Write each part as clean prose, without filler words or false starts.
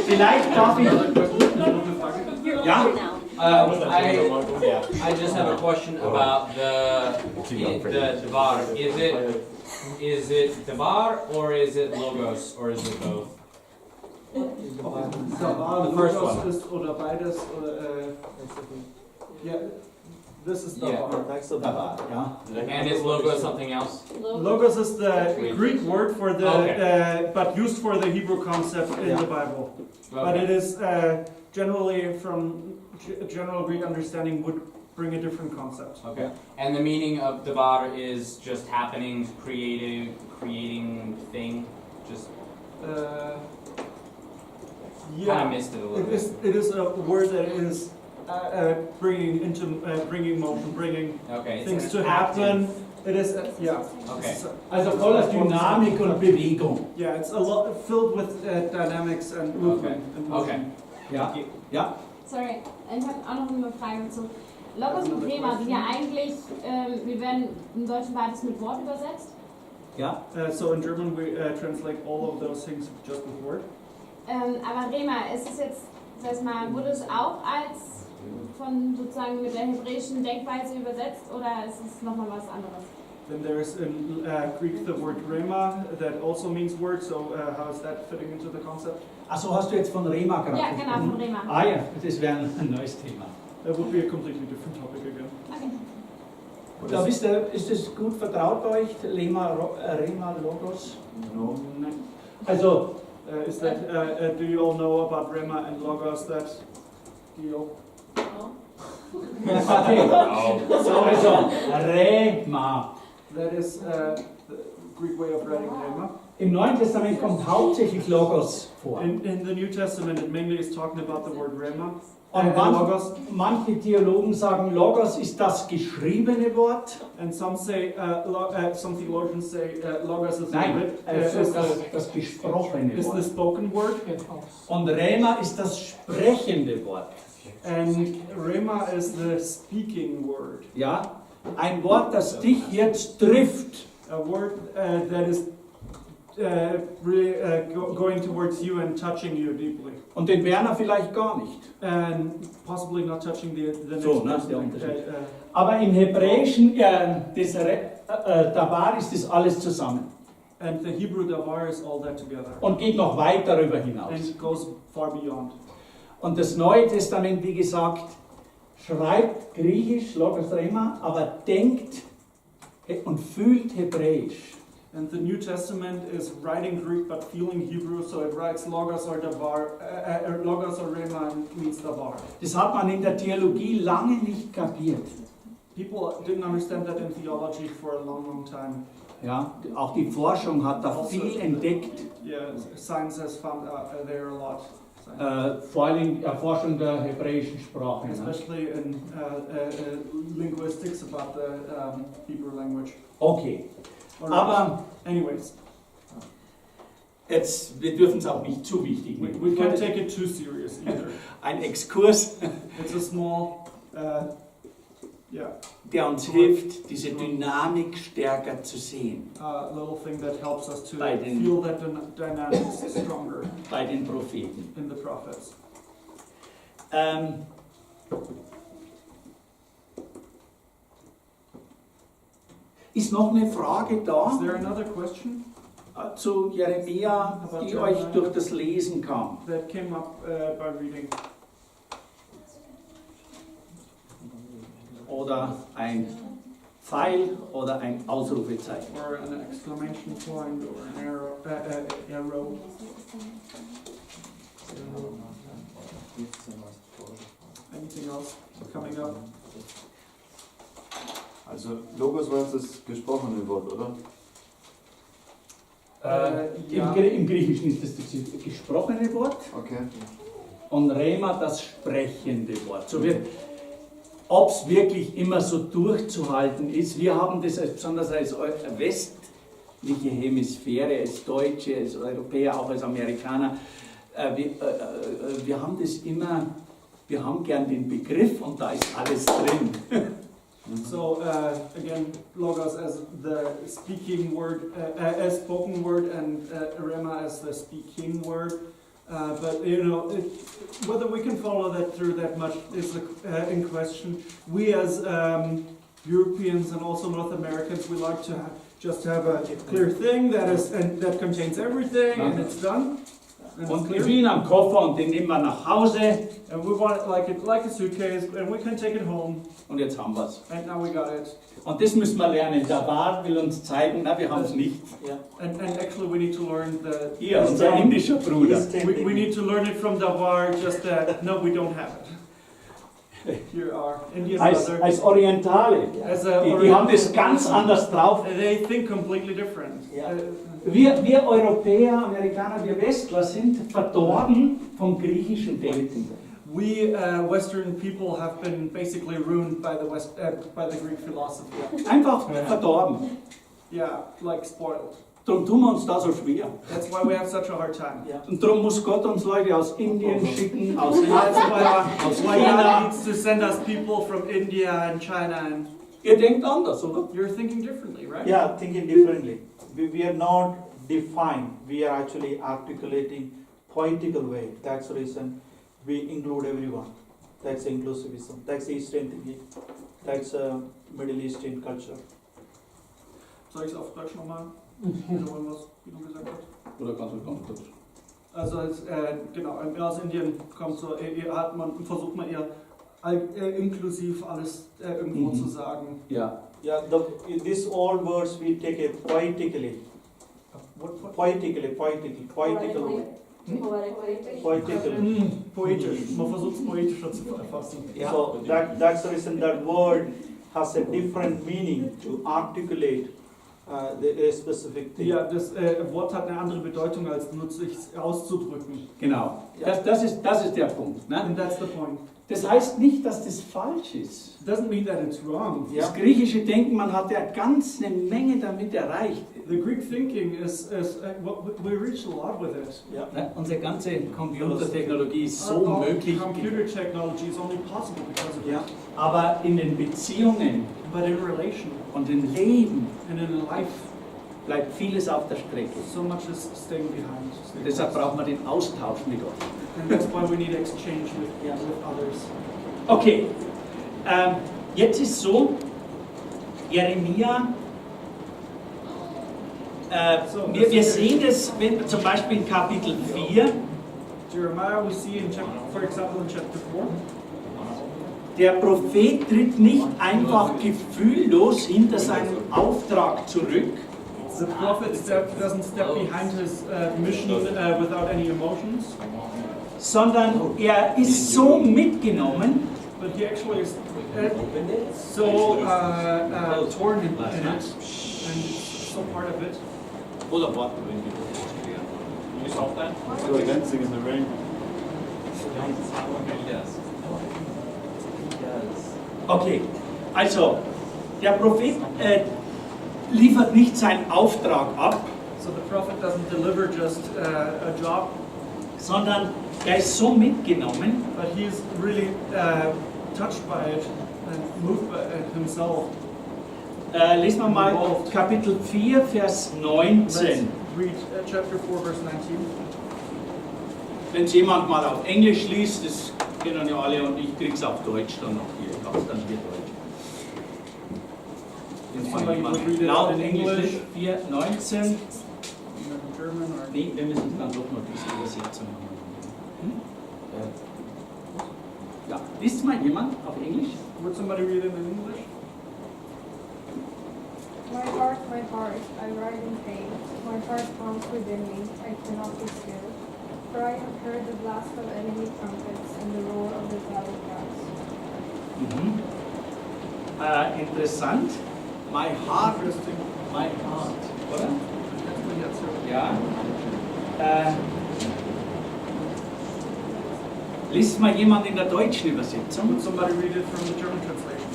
Vielleicht darf ich... Ja? I just have a question about the Debar. Is it Debar or is it Logos or is it both? The first one ist oder beides oder yeah, this is Dabar. Yeah. And is Logos something else? Logos is the Greek word for the but used for the Hebrew concept in the Bible. Okay. But it is generally from general Greek understanding would bring a different concept. Okay. And the meaning of Debar is just happening, creating thing, just. Yeah, kind of missed it a little bit. It is a word that is bringing motion, bringing things to happen. It is, yeah. Okay. Also voller Dynamik und Bewegung. Yeah, it's a lot filled with dynamics and movement. Okay. Ja. Ja. Sorry, ich habe auch noch eine Frage zu. Logos und Rema sind ja eigentlich, wir werden im Deutschen beides mit Wort übersetzt. Ja. So in German we translate all of those things just with word. Aber Rema, ist es jetzt, sag mal, wurde es auch als von sozusagen mit der hebräischen Denkweise übersetzt oder ist es nochmal was anderes? Then there is in Greek the word Rema that also means word, so how is that fitting into the concept? Also hast du jetzt von Rema gerade Ja, genau, von Rema. Ah ja, das wäre ein neues Thema. That would be a completely different topic again. Okay. Da wisst ihr, ist das gut vertraut bei euch, Rema, Logos? No. Also, is that, do you all know about Rema and Logos, that deal? okay. So, also, Rema. That is the Greek way of writing Rema. Im Neuen Testament kommt hauptsächlich Logos vor. In the New Testament it mainly is talking about the word Rema. Und Logos. manche Theologen sagen, Logos ist das geschriebene Wort. And some say, some theologians say Logos is Das gesprochene is the Wort. spoken word. Und Rema ist das sprechende Wort. And Rema is the speaking word. Ja, ein Wort, das dich jetzt trifft. A word that is really going towards you and touching you deeply. Und den Werner vielleicht gar nicht. And possibly not touching the next So, ne, person. der Unterschied. Aber im Hebräischen, Dabar ist das alles zusammen. And the Hebrew davar is all that together. Und geht noch weit darüber hinaus. And it goes far beyond. Und das Neue Testament, wie gesagt, schreibt Griechisch, Logos Rema, aber denkt und fühlt Hebräisch. And the New Testament is writing Greek but feeling Hebrew, so it writes Logos or davar, Logos or Rema and means davar. Das hat man in der Theologie lange nicht kapiert. People didn't understand that in theology for a long, long time. Ja, auch die Forschung hat da Also, viel entdeckt. Yeah, science has found there a lot. Vor allem Erforschung der hebräischen Sprache. Ne? Especially in linguistics about the Hebrew language. Okay, aber anyways, jetzt, wir dürfen es auch nicht zu wichtig we nehmen. can't take it too serious either. Ein Exkurs, It's a small, der uns hilft, diese Dynamik stärker zu sehen little thing that helps us to Bei den- feel that dynamics stronger bei den Propheten. in the prophets. Ist noch eine Frage Is da there another question zu Jeremia, die euch durch das Lesen kam? that came up by reading? Oder ein Pfeil oder ein Ausrufezeichen? Or an exclamation point or an arrow? Anything else coming up? Also Logos war jetzt das gesprochene Wort, oder? Ja. Im Griechischen ist das gesprochene Wort Okay. und Rema das sprechende Wort. So ob es wirklich immer so durchzuhalten ist, wir haben das besonders als westliche Hemisphäre, als Deutsche, als Europäer, auch als Amerikaner, wir haben das immer, wir haben gern den Begriff und da ist alles drin. So again, logos as the speaking word, as spoken word, and rema as the speaking word. But you know, whether we can follow that through that much is in question. We as Europeans and also North Americans, we like to just have a clear thing that is and that contains everything and it's done. And Und wir spielen am Koffer und den nehmen wir nach Hause and we want it like a suitcase, and we can take it home. und jetzt haben wir es. And now we got it. Und das müssen wir lernen. Der Bart will uns zeigen, na, wir haben es nicht. And actually, we need to learn that. Hier, unser indischer Bruder. We need to learn it from Davar. Just that no, we don't have it. Here are Indian brother. Als Orientale. Die haben das ganz anders drauf. They think completely different. Wir Europäer, Amerikaner, wir Westler sind verdorben vom griechischen Denken. We Western people have been basically ruined by the Greek philosophy. Einfach verdorben. Yeah, like spoiled. Darum tun wir uns da so schwer. That's why we have such a hard time. Und darum muss Gott uns Leute aus Indien schicken, aus That's why God needs to send us people from India and China. And Ihr denkt anders, oder? you're thinking differently, right? Yeah, thinking differently. We are not defined. We are actually articulating poetical way. That's the reason we include everyone. That's inclusivism. That's Eastern thinking. That's Middle Eastern culture. Soll ich es auf Deutsch nochmal wiederholen, was Guido gesagt hat? Oder ganz gut. Also genau, aus Indien kommt so, versucht man eher inklusiv alles irgendwo zu sagen. Ja. Yeah, these all words we take it poetically. Poetically. Poetisch. Man versucht es poetischer zu verfassen. Ja. So that's the reason that word has a different meaning to articulate a specific thing. Ja, das Wort hat eine andere Bedeutung, als nur sich auszudrücken. Genau. Das ist der Punkt. Ne? And that's the point. Das heißt nicht, dass das falsch ist. It doesn't mean that it's wrong. Das griechische Denken, man hat ja ganz eine Menge damit erreicht. The Greek thinking is we reached a lot with it. Yeah. Ne? Unsere ganze Computertechnologie ist so möglich. Computer technology is only possible because of it. Aber in den Beziehungen But in relation und im Leben and in life, bleibt vieles auf der Strecke. so much is staying behind. Und deshalb braucht man den Austausch mit Gott. And that's why we need exchange with others. Okay, jetzt ist so, Jeremia, wir sehen das, wenn zum Beispiel in Kapitel 4, Jeremiah, we see for example in chapter 4. der Prophet tritt nicht einfach gefühllos hinter seinem Auftrag zurück, The prophet doesn't step behind his mission without any emotions, sondern er ist so mitgenommen, but he actually is so torn in it, and so part of it. Oder warten wir You stop that? So dancing in the rain. Yes. okay, also der Prophet liefert nicht seinen Auftrag ab, So the prophet doesn't deliver just a job, sondern er ist so mitgenommen, but he is really touched by it and moved by it himself. lesen wir mal Kapitel 4, Vers 19. Let's read chapter 4, verse 19. Wenn es jemand mal auf Englisch liest, das kennen ja alle und ich krieg's auf Deutsch dann noch hier. Ich hab's dann hier Deutsch. Wenn mal jemand laut in Englisch liest, 4, 19. German or Nee, wir müssen dann doch noch diese Übersetzung machen. Ja, liest mal jemand auf Englisch? would somebody read it in English? My heart, I ride in pain. My heart pounds within me, I cannot be still. For I have heard the blast of enemy trumpets and the roar of the battle cries. Interessant. My heart, oder? Ja. Liest mal jemand in der deutschen Übersetzung? Would somebody read it from the German translation?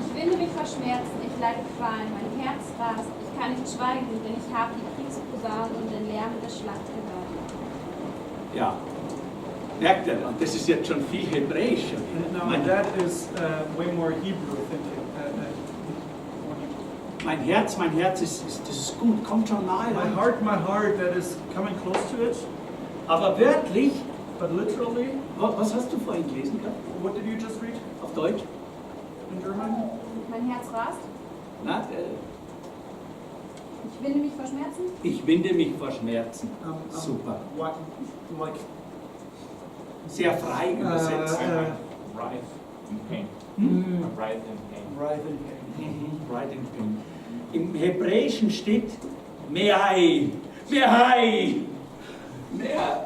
Ich winde mich vor Schmerzen, ich leide Qualen, mein Herz rast, ich kann nicht schweigen, denn ich habe die Kriegsposaunen und den Lärm der Schlacht gehört. Ja. Merkt ihr, und das ist jetzt schon viel Hebräisch. Now that is way more Hebrew thinking. Mein Herz, das ist gut, kommt schon nahe. My heart, that is coming close to it. Aber wörtlich, But literally, was hast du vorhin gelesen gehabt? what did you just read Auf Deutsch? in German? Mein Herz rast. Na, Ich winde mich vor Schmerzen. ich winde mich vor Schmerzen. Super. What, like, Sehr frei übersetzt. Writhe in pain. Writhe in pain. writhe in pain. Right in pain. Im Hebräischen steht Mehai, Mehai,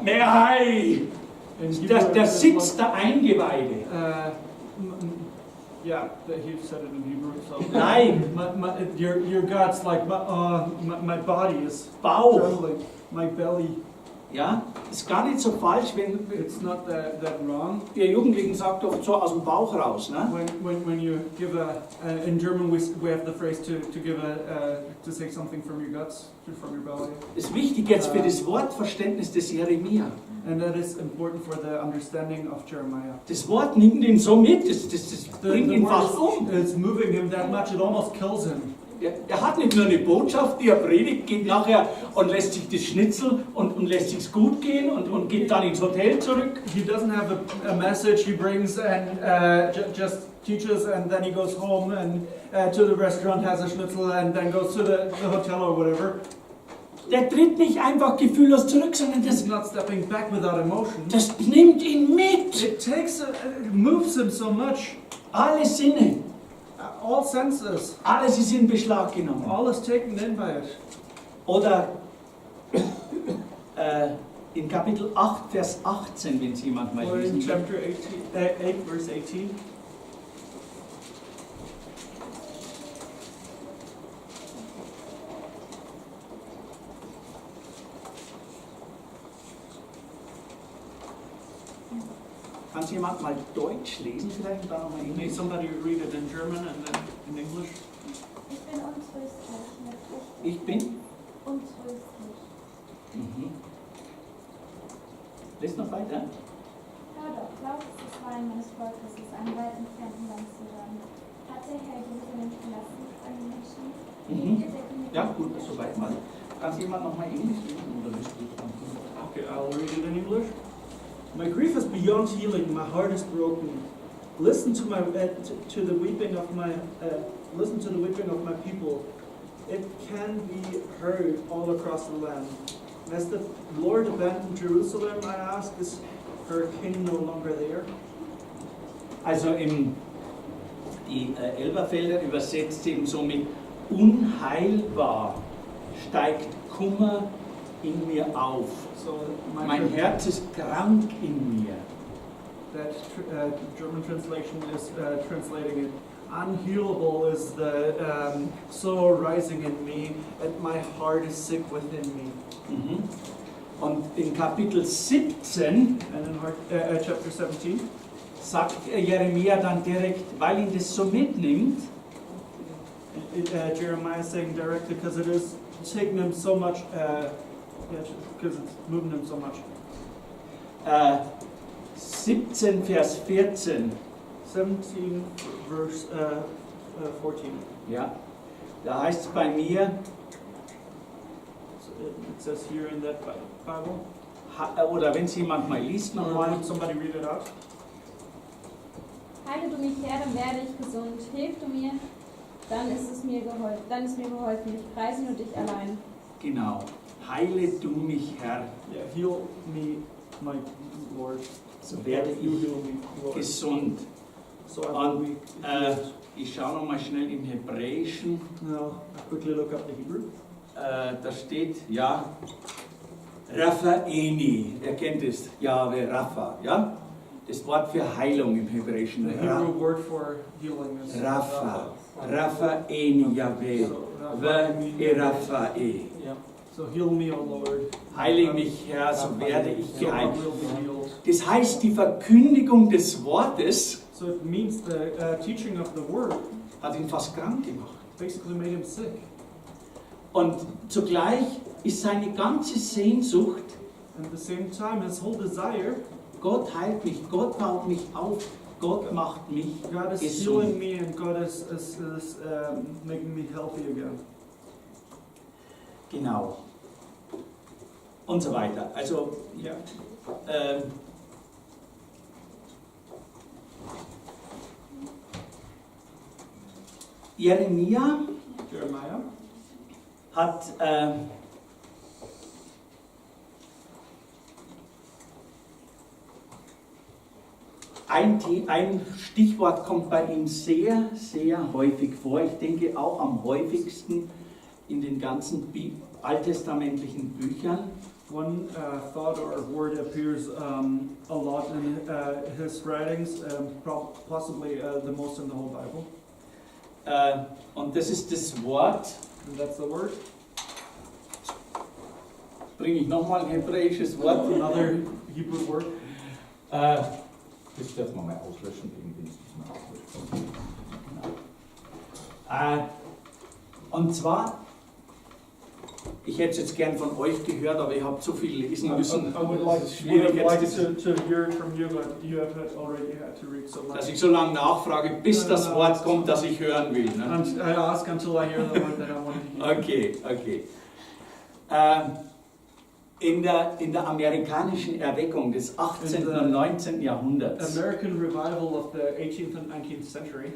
Mehai. In Hebrew, Der it's Sitz der Eingeweide. yeah, he said it in Hebrew. So Nein, your God's like my body is Bauch. trembling, my belly. Ja, ist gar nicht so falsch, wenn It's not that wrong. ihr Jugendlichen sagt oft so aus dem Bauch raus. Ne? When you give in German we have the phrase to give to say something from your guts, from your belly, Das ist wichtig jetzt für das Wortverständnis des Jeremia. and that is important for the understanding of Jeremiah. Das Wort nimmt ihn so mit, das bringt The ihn fast word um. is moving him that much it almost kills him. Er hat nicht nur eine Botschaft, die er predigt, geht nachher und lässt sich das Schnitzel und lässt sich's gut gehen und geht dann ins Hotel zurück. He doesn't have a message he brings and just teaches, and then he goes home and to the restaurant, has a schnitzel, and then goes to the hotel or whatever. Der tritt nicht einfach gefühllos zurück, sondern He's not stepping back without emotion. das nimmt ihn mit. It moves him so much. Alle Sinne, All senses, alles ist in Beschlag genommen. all is taken in by it. Oder in Kapitel 8, Vers 18, wenn es jemand mal Or in lesen will. chapter 8, verse 18. Kann es jemand mal Deutsch lesen vielleicht und dann nochmal May Englisch? somebody read it in German and then in English? Ich bin untröstlich. Ich bin? Untröstlich. Mhm. Lest noch weiter. Hör doch, laut ist das Weinen meines Volkes aus einem weit entfernten Land zu hören. Hat der Herr Jerusalem verlassen, eine Menschen? Ja, gut, soweit mal. Kann es jemand nochmal Englisch lesen oder bist du dran? Okay, I'll read it in English. My grief is beyond healing. My heart is broken. Listen to the weeping of my people. It can be heard all across the land. Has the Lord abandoned Jerusalem? I ask. Is her king no longer there? Also die Elberfelder übersetzt eben so mit unheilbar steigt Kummer in mir auf. So Mein Herz ist krank in mir. That German translation is translating it. Unhealable is the sorrow rising in me, and my heart is sick within me. Mhm. Und in Kapitel 17 And in chapter 17, sagt Jeremia dann direkt, weil ihn das so mitnimmt, Jeremiah is saying directly because it is taking him so much, because it's moving him so much. 17 Vers 14, 17 verse 14. ja, da heißt es bei mir, So it says here in that Bible. oder wenn es jemand mal liest Or nochmal, would somebody read it out? Heile du mich, Herr, dann werde ich gesund. Hilf du mir, dann ist mir geholfen. Ich preise nur dich allein. genau, heile du mich, Herr, Yeah, heal me, my Lord. so werde You ich heal me, Lord. gesund. So I will Und be. ich schaue nochmal schnell im Hebräischen, Now I quickly look up the Hebrew. da steht, ja, Raphaeni, ihr kennt es, Jahwe, Rapha, ja? Das Wort für Heilung im Hebräischen. The Hebrew word for healing is Rapha, Raphaeni, Jahwe, Raphae. Yeah. So heal me, O Lord. Heile mich, Herr, so werde ich So I geheilt. will be healed. Das heißt, die Verkündigung des Wortes So it means the teaching of the word hat ihn fast krank gemacht. basically made him sick. Und zugleich ist seine ganze Sehnsucht, At the same time, his whole desire, Gott heilt mich, Gott baut mich auf, Gott macht mich God is gesund. healing me and God is making me healthy again. Genau. und so weiter. Also, Yeah. Jeremia Jeremiah hat ein Stichwort kommt bei ihm sehr, sehr häufig vor. Ich denke auch am häufigsten in den ganzen alttestamentlichen Büchern. One thought or word appears a lot in his writings, possibly the most in the whole Bible. Und das ist das Wort, And that's the word. bringe ich nochmal ein hebräisches Wort. Another Hebrew word. Das dürfen wir mal auslöschen, irgendwie ist das mal auslöschen. Und zwar, ich hätte es jetzt gern von euch gehört, aber ich habe zu viel lesen müssen. I would like, Es ist schwierig jetzt, to hear it from you, but you have already had to read so much. dass ich so lange nachfrage, bis das Wort kommt, das ich hören will. Ne? And I ask until I hear the word that I want to hear. Okay, okay. In der amerikanischen Erweckung des 18. und 19. Jahrhunderts, American revival of the 18th and 19th century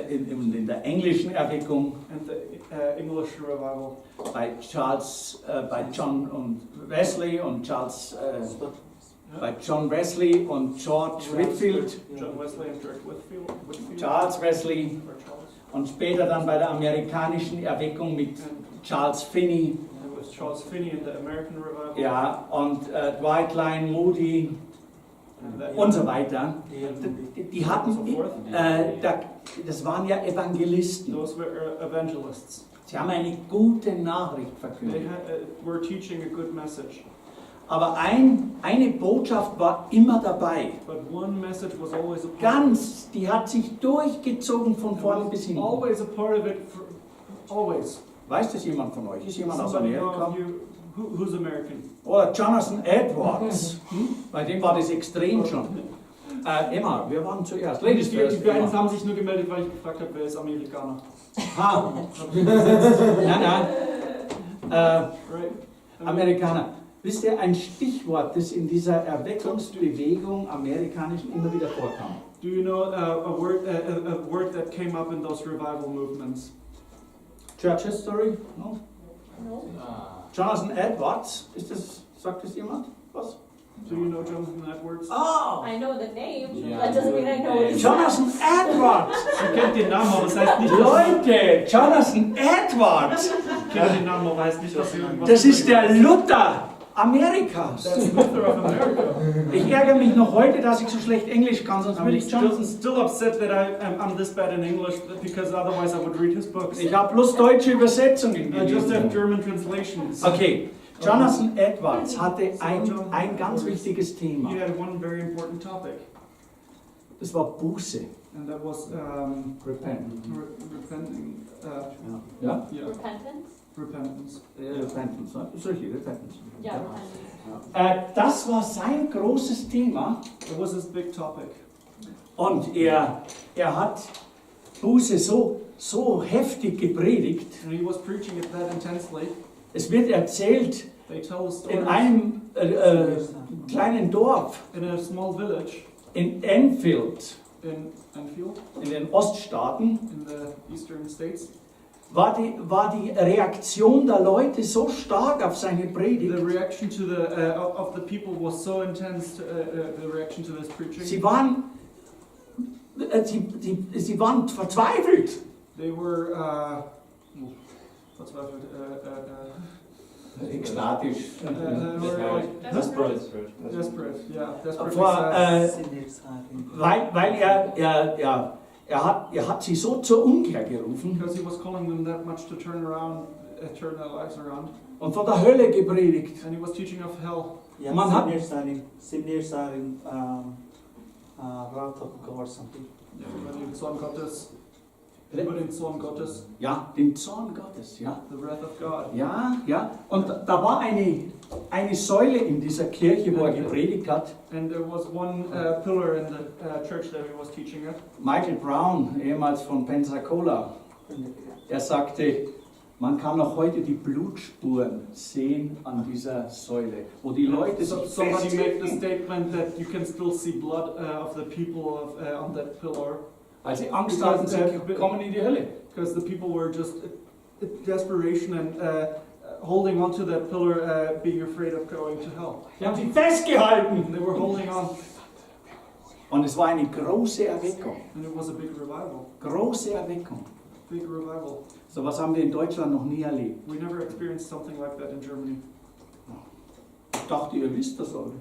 in der englischen Erweckung, and the English revival bei John und Wesley und bei John Wesley und George Whitfield, John Wesley and George Whitfield. Charles Wesley Or Charles. und später dann bei der amerikanischen Erweckung mit Charles Finney, And it was Charles Finney in the American revival. ja, und Dwight Lyne Moody und so weiter. Die hatten, das waren ja Evangelisten. Those were evangelists. Sie haben eine gute Nachricht They verkündet. were teaching a good message. Aber eine Botschaft war immer dabei. But one message was always a part Ganz, die hat sich durchgezogen von of it. vorn bis hinten. Always a part of it, always. Weiß das jemand von euch? Ist jemand aus Somebody know Amerika? of you who's American? Oder Jonathan Edwards. Bei dem war das extrem schon. Emma, wir waren zuerst. Ladies Die first. beiden Emma. haben sich nur gemeldet, weil ich gefragt habe, wer ist Amerikaner. Ha. Nein. Right? Amerikaner. Wisst ihr, ein Stichwort, das in dieser Erweckungsbewegung amerikanischen immer wieder vorkam? Do you know a word that came up in those revival movements? Church History? No? No. Jonathan Edwards? Sagt das jemand? Was? Do you know Jonathan Edwards? Ah! I know the name. Yeah. That doesn't mean I know what he's Jonathan Edwards! Ich kenne den Namen, aber das heißt nicht, Leute, Jonathan Edwards! ich kenne den Namen, aber heißt nicht, dass wir irgendwas. Das ist der Luther Amerikas. That's Luther of America. Ich ärgere mich noch heute, dass ich so schlecht Englisch kann, sonst würde I'm ich Jonathan. still upset that I'm this bad in English because otherwise I would read his books. Ich habe bloß deutsche Übersetzungen I just have gelesen. German translations. Okay, Jonathan Edwards hatte ein ganz wichtiges Thema. He had one very important topic, Das war Buße. and that was Repent. repenting. Ja? Yeah, Repentance? repentance. Repentance, ne? Das ist richtig, Repentance. Yeah, repentance. Das war sein großes Thema It was his big topic, und er hat Buße so heftig gepredigt. and he was preaching it that intensely. Es wird erzählt They tell the story in einem kleinen Dorf in a small village in Enfield in Enfield, in den Oststaaten. in the eastern states. War die Reaktion der Leute so stark auf seine The Predigt. reaction to of the people was so intense. The reaction to this preaching. Sie waren verzweifelt. They were verzweifelt. Ekstatisch. Desperate. Yeah, desperate. Weil er hat sie so zur Umkehr gerufen Because he was calling them that much to turn around, turn their lives around, und von der Hölle gepredigt. and he was teaching of hell. Yeah, Man hat- sinners are in wrath of God something. Über den Zorn Gottes, über den Zorn Gottes, Ja, den Zorn Gottes, ja. the wrath of God. Ja. Und da war eine Säule in dieser Kirche, wo er gepredigt hat. And there was one pillar in the church that he was teaching at. Michael Brown, ehemals von Pensacola, er sagte, Man kann noch heute die Blutspuren sehen an dieser Säule, wo die Leute So, sich somebody made the festhielten, statement that you can still see blood of the people on that pillar, als sie Angst hatten, sie kommen in die Hölle. because the people were just in desperation and holding on to that pillar, being afraid of going to hell. Sie haben sie festgehalten. They were holding on, Und es war eine große Erweckung. and it was a big revival. Große Erweckung. Big revival. So was haben wir in Deutschland noch nie erlebt. We never experienced something like that in Germany. Ich dachte, ihr wisst das alle.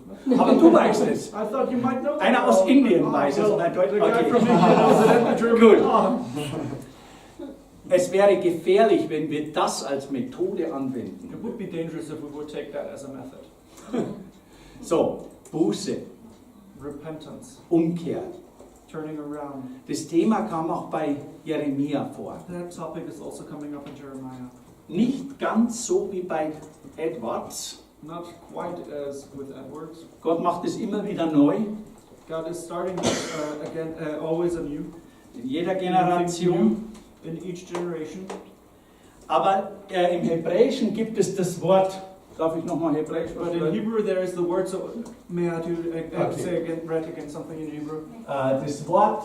Aber du weißt es. I thought you might know. Einer aus Indien weiß es. well, Und ein the Deutscher. guy from Okay. India knows it, and the German. Gut. Ah. Es wäre gefährlich, wenn wir das als Methode anwenden. It would be dangerous if we would take that as a method. So, Buße, Repentance, Umkehr. turning around. Das Thema kam auch bei Jeremia vor. That topic is also coming up in Jeremiah. Nicht ganz so wie bei Edwards. Not quite as with Edwards. Gott macht es immer wieder neu, God is starting again, always anew, in jeder Generation. in each generation. Aber im Hebräischen gibt es das Wort, darf ich nochmal Hebräisch But in sprechen? Hebrew there is the word, so may I Okay. say again, read again something in Hebrew? Das Wort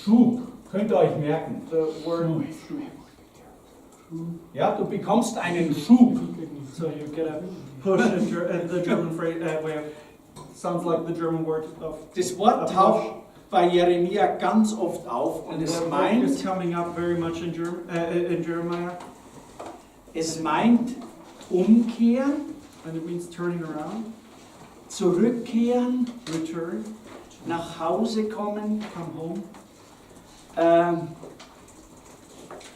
Schub, könnt ihr euch merken. The word Schub. Ja, du bekommst einen Schub. so you get a push in the German phrase way of, sounds like the German word of Das Wort taucht bei Jeremia ganz oft auf und es that word is meint, coming up very much in Jeremiah, Umkehren, and it means turning around, zurückkehren, return, nach Hause kommen. come home.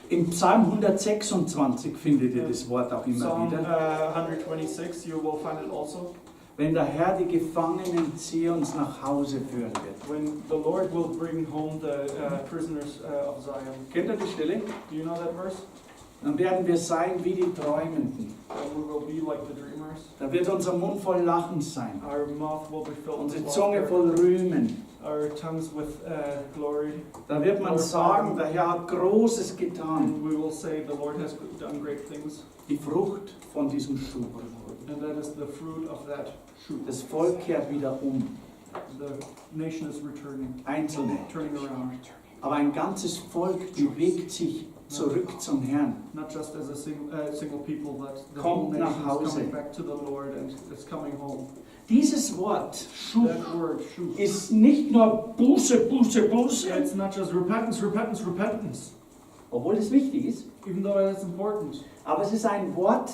Im Psalm 126 findet ihr das Wort auch immer Psalm wieder. 126, you will find it also. Wenn der Herr die Gefangenen Zions nach Hause führen wird. When the Lord will bring home the prisoners of Zion. Kennt ihr die Stelle? Do you know that verse? Dann werden wir sein wie die Träumenden. That we will be like the dreamers. Da wird unser Mund voll Lachen sein. Our mouth will be filled Unsere with Zunge laughter. voll Rühmen. Our tongues with glory. Da wird man sagen, der Herr hat Großes getan. And we will say the Lord has done great things. Die Frucht von diesem Schub. And that is the fruit of that shoot. Das Volk kehrt wieder um. The nation is returning, Einzelne. turning around. Aber ein ganzes Volk bewegt sich zurück zum Herrn. Not just as a single people, but the Kommt whole nach nation is Hause. coming back to the Lord and it's coming home. Dieses Wort, Schub, That word, shoot. ist nicht nur Buße, Buße, Buße, It's not just repentance, repentance, repentance. obwohl es wichtig ist, Even though it's important. aber es ist ein Wort,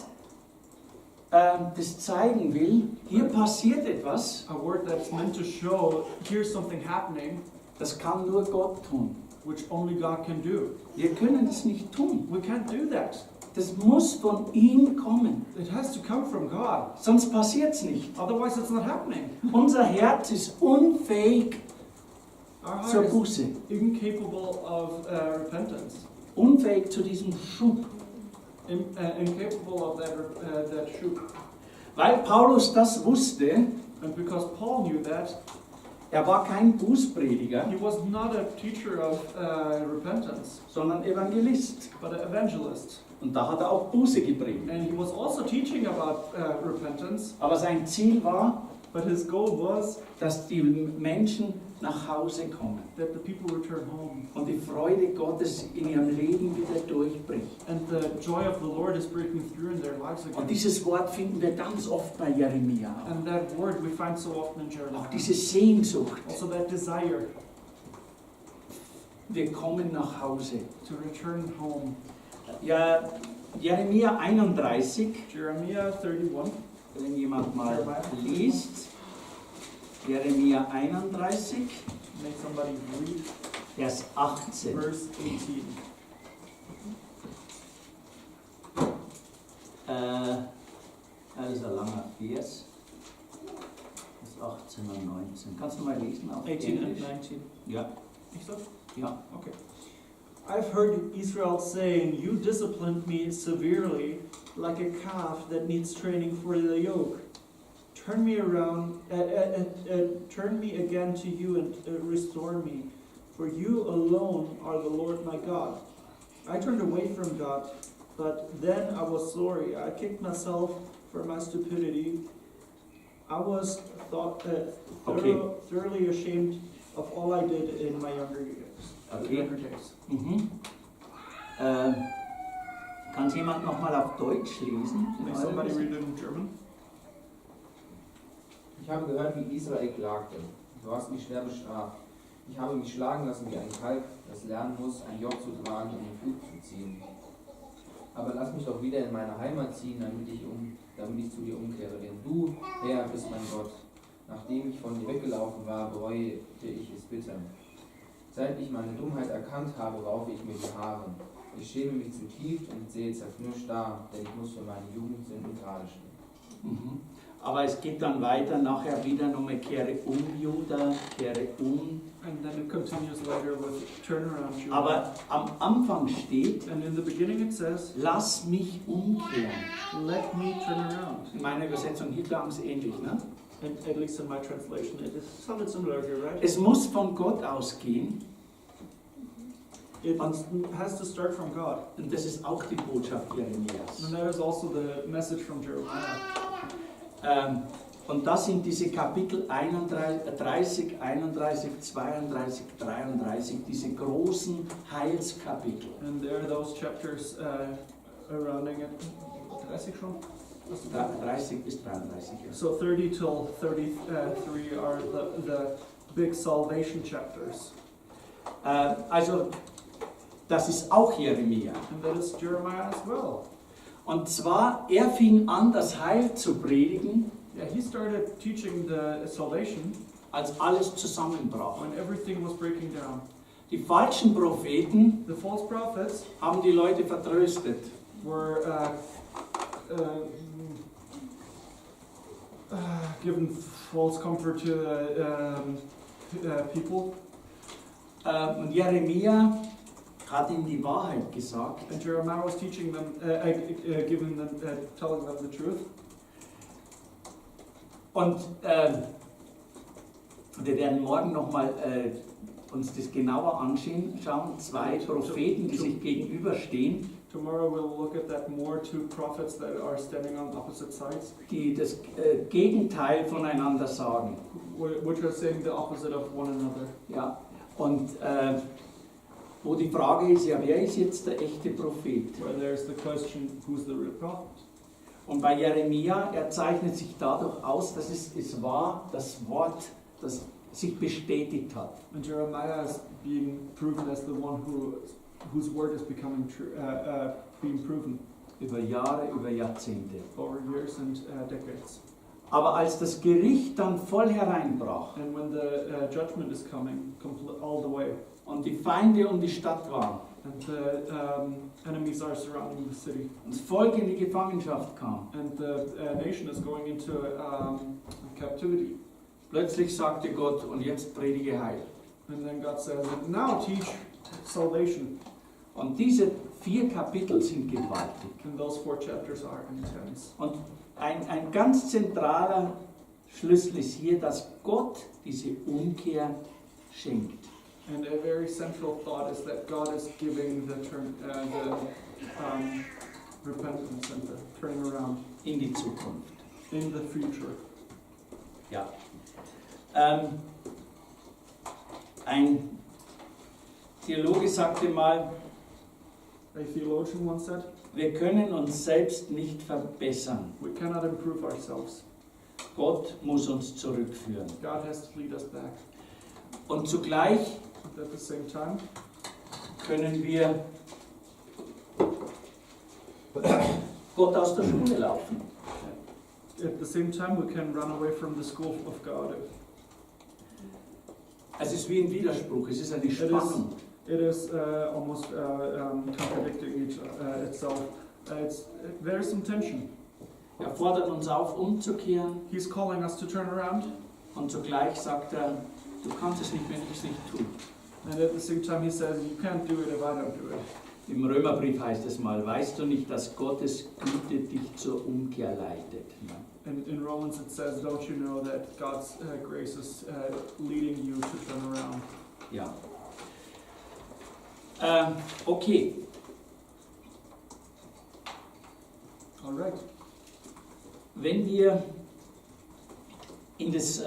das zeigen will, hier passiert etwas, A word that's meant to show, here's something happening, das kann nur Gott tun. which only God can do. Wir können es nicht tun. We can't do that. Das muss von ihm kommen, It has to come from God. sonst passiert es nicht. Otherwise it's not happening. Unser Herz ist unfähig Our zur heart is Buße, incapable of repentance. unfähig zu diesem Schub. Incapable of that shoot. Weil Paulus das wusste, And because Paul knew that, er war kein Bußprediger, he was not a teacher of repentance, sondern Evangelist. but an evangelist. Und da hat er auch Buße gepredigt. And he was also teaching about repentance, Aber sein Ziel war, but his goal was dass die Menschen nach Hause kommen that the people return home. und die Freude Gottes in ihrem Leben wieder durchbricht. And the joy of the Lord is breaking through in their lives Und again. dieses Wort finden wir ganz oft bei Jeremia. And that word we find so often in Jeremiah. Auch diese Sehnsucht, Also that desire wir kommen nach Hause. to return home. Ja, Jeremia 31, Jeremiah 31. wenn jemand mal liest. Jeremia 31, Make somebody read Vers 18. verse 18. Das ist ein langer Vers. Das 18 und 19. Kannst du mal lesen auf 18 and Englisch? 19. Ja, Ich so? ja. Okay. I've heard Israel saying, "You disciplined me severely, like a calf that needs training for the yoke. Turn me around, turn me again to you and restore me, for you alone are the Lord my God." I turned away from God, But then I was sorry. I kicked myself for my stupidity. I was Okay. thoroughly ashamed of all I did in my younger years. Okay. Younger days. Mhm. Kann es jemand nochmal auf Deutsch lesen? May somebody read it in German? Ich habe gehört, wie Israel klagte. Du hast mich schwer bestraft. Ich habe mich schlagen lassen wie ein Kalb, das lernen muss, ein Joch zu tragen und den Flug zu ziehen. Aber lass mich doch wieder in meine Heimat ziehen, damit ich zu dir umkehre. Denn du, Herr, bist mein Gott. Nachdem ich von dir weggelaufen war, bereute ich es bitter. Seit ich meine Dummheit erkannt habe, raufe ich mir die Haare. Ich schäme mich zutiefst und sehe zerknirscht da, denn ich muss für meine Jugendsünden gerade stehen. Mhm. Aber es geht dann weiter, nachher wieder nochmal kehre um, Juda, kehre um. And then it continues later with turn around, Judah. Aber am Anfang steht, And in the beginning it says, lass mich umkehren. let me turn around. In meiner Übersetzung hier klang es ähnlich, ne? And at least in my translation, it sounded similar here, right? Es muss von Gott ausgehen It has to start from God. und das ist auch die Botschaft Jeremias. And that is also the message from Jeremiah. Und das sind diese Kapitel 30, 31, 32, 33, diese großen Heilskapitel. And there are those chapters surrounding it. 30 schon? 30 bis 33, ja. So 30 till 33 are the big salvation chapters. Also, das ist auch Jeremia. And that is Jeremiah as well. Und zwar, er fing an, das Heil zu predigen, Yeah, he started teaching the salvation als alles zusammenbrach. when everything was breaking down. Die falschen Propheten The false prophets haben die Leute vertröstet. were given false comfort to people. Und Jeremia hat ihnen die Wahrheit gesagt. And Jeremiah was teaching them, giving them, telling them the truth. Und wir werden morgen nochmal uns das genauer anschauen. Zwei Propheten, die sich gegenüberstehen, Tomorrow we'll look at that more, two prophets that are standing on opposite sides, die das Gegenteil voneinander sagen. which are saying the opposite of one another. Ja. Und wo die Frage ist, ja, wer ist jetzt der echte Prophet? Where there's the question, who's the real prophet? Und bei Jeremia, er zeichnet sich dadurch aus, dass es war das Wort, das sich bestätigt hat. And Jeremiah is being proven as the one whose word is becoming being proven Über Jahre, über Jahrzehnte. over years and decades. Aber als das Gericht dann voll hereinbrach And when the judgment is coming all the way, und die Feinde um die Stadt waren and the enemies are surrounding the city, und das Volk in die Gefangenschaft kam, and the nation is going into captivity, plötzlich sagte Gott, und jetzt predige Heil. and then God says, now teach salvation. Und diese 4 Kapitel sind gewaltig. And those 4 chapters are intense. Und ein ganz zentraler Schlüssel ist hier, dass Gott diese Umkehr schenkt. And a very central thought is that God is giving the repentance and the turning around In die Zukunft. in the future. Ja. Ein Theologe sagte mal, A theologian once said, wir können uns selbst nicht verbessern. we cannot improve ourselves. Gott muss uns zurückführen. God has to lead us back. Und zugleich At the same time, können wir Gott aus der Schule laufen. at the same time, we can run away from the school of God. Es ist wie ein Widerspruch, es ist eine Spannung. It is almost contradicting itself. There's some tension. Er fordert uns auf, umzukehren, He's calling us to turn around, und zugleich sagt er, du kannst es nicht, wenn ich es nicht tue. and at the same time, he says, you can't do it if I don't do it. Im Römerbrief heißt es mal, weißt du nicht, dass Gottes Güte dich zur Umkehr leitet? Ja. And in Romans it says, don't you know that God's grace is leading you to turn around? Ja. Okay. All right. Wenn wir in das